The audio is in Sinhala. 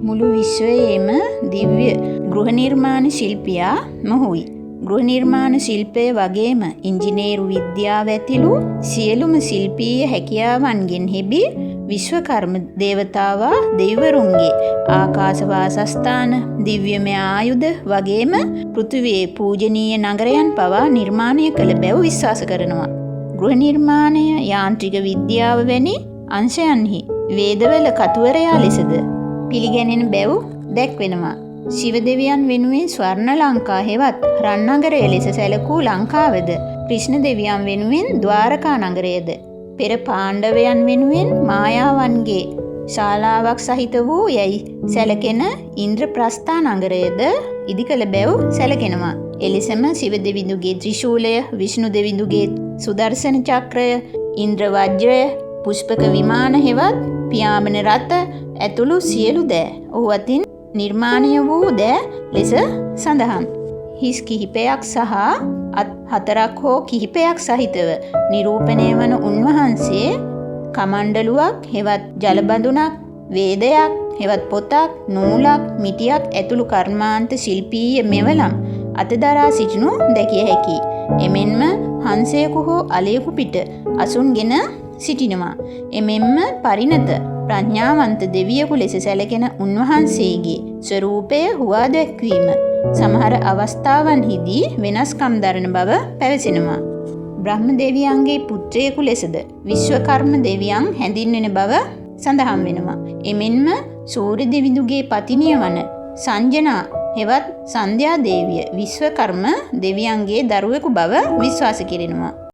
මුළු විශ්වයේම දිව්‍ය ගෘහ නිර්මාණ ශිල්පියා මොහුයි. ගෘහ නිර්මාණ ශිල්පය වගේම ඉංජිනේරු විද්‍යාව ඇතුළු සියලුම ශිල්පීය හැකියාවන්ගෙන් හෙබි විශ්වකර්ම දේවතාවා දෙවිවරුන්ගේ ආකාශ වාසස්ථාන, දිව්‍යමය ආයුධ වගේම පෘථිවියේ පූජනීය නගරයන් පවා නිර්මාණය කළ බැව් විශ්වාස කරනවා. ගෘහ නිර්මාණය යාන්ත්‍රික විද්‍යාව වැනි අංශයන්හි වේදවල කතුවරයා ලෙසද පිළිගැනෙන බැව් දැක්වෙනවා. ශිව දෙවියන් වෙනුවෙන් ස්වර්ණ ලංකා හෙවත් රන් නගරය ලෙස සැලකූ ලංකාවද, ක්‍රිෂ්ණ දෙවියන් වෙනුවෙන් ද්වාරකා නගරයද, පෙර පාණ්ඩවයන් වෙනුවෙන් මායාවන්ගේ ශාලාවක් සහිත වූ යැයි සැලකෙන ඉන්ද්‍රප්‍රස්ථා නගරයද ඉදිකළ බැව් සැලකෙනවා. එලෙසම ශිව දෙවිඳුගේ ත්‍රිශූලය, විෂ්ණු දෙවිඳුගේ සුදර්ශන චක්‍රය, ඉන්ද්‍ර වජ්‍රය, පුෂ්පක විමාන හෙවත් පියාඹන රථ ඇතුළු සියලු දෑ ඔහු අතින් නිර්මාණය වූ දෑ ලෙස සඳහන්. හිස් කිහිපයක් සහ අත් 4ක් හෝ කිහිපයක් සහිතව නිරූපණය වන උන්වහන්සේ කමණ්ඩලුවක් හෙවත් ජලබඳුනක්, වේදයක් හෙවත් පොතක්, නූලක්, මිටියක් ඇතුළු කර්මාන්ත ශිල්පීය මෙවලම් අතදරා සිටිනු දැකිය හැකියි. එමෙන්ම හංසයෙකු හෝ අලයෙකු පිට අසුන්ගෙන සිටිනවා. එමෙන්ම පරිණත ප්‍රඥාවන්ත දෙවියෙකු ලෙස සැලකෙන උන්වහන්සේගේ ස්වරූපය හුවා දැක්වීම සමහර අවස්ථාවන්හිදී වෙනස්කම් දරන බව පැවසෙනවා. බ්‍රහ්ම දෙවියන්ගේ පුත්‍රයෙකු ලෙසද විශ්වකර්ම දෙවියන් හැඳින්වෙන බව සඳහන් වෙනවා. එමෙන්ම සූර්ය දෙවිඳුගේ පතිනිය වන සංජනා හෙවත් සන්ධ්‍යා දේවිය විශ්වකර්ම දෙවියන්ගේ දරුවෙකු බව විශ්වාස කෙරෙනවා.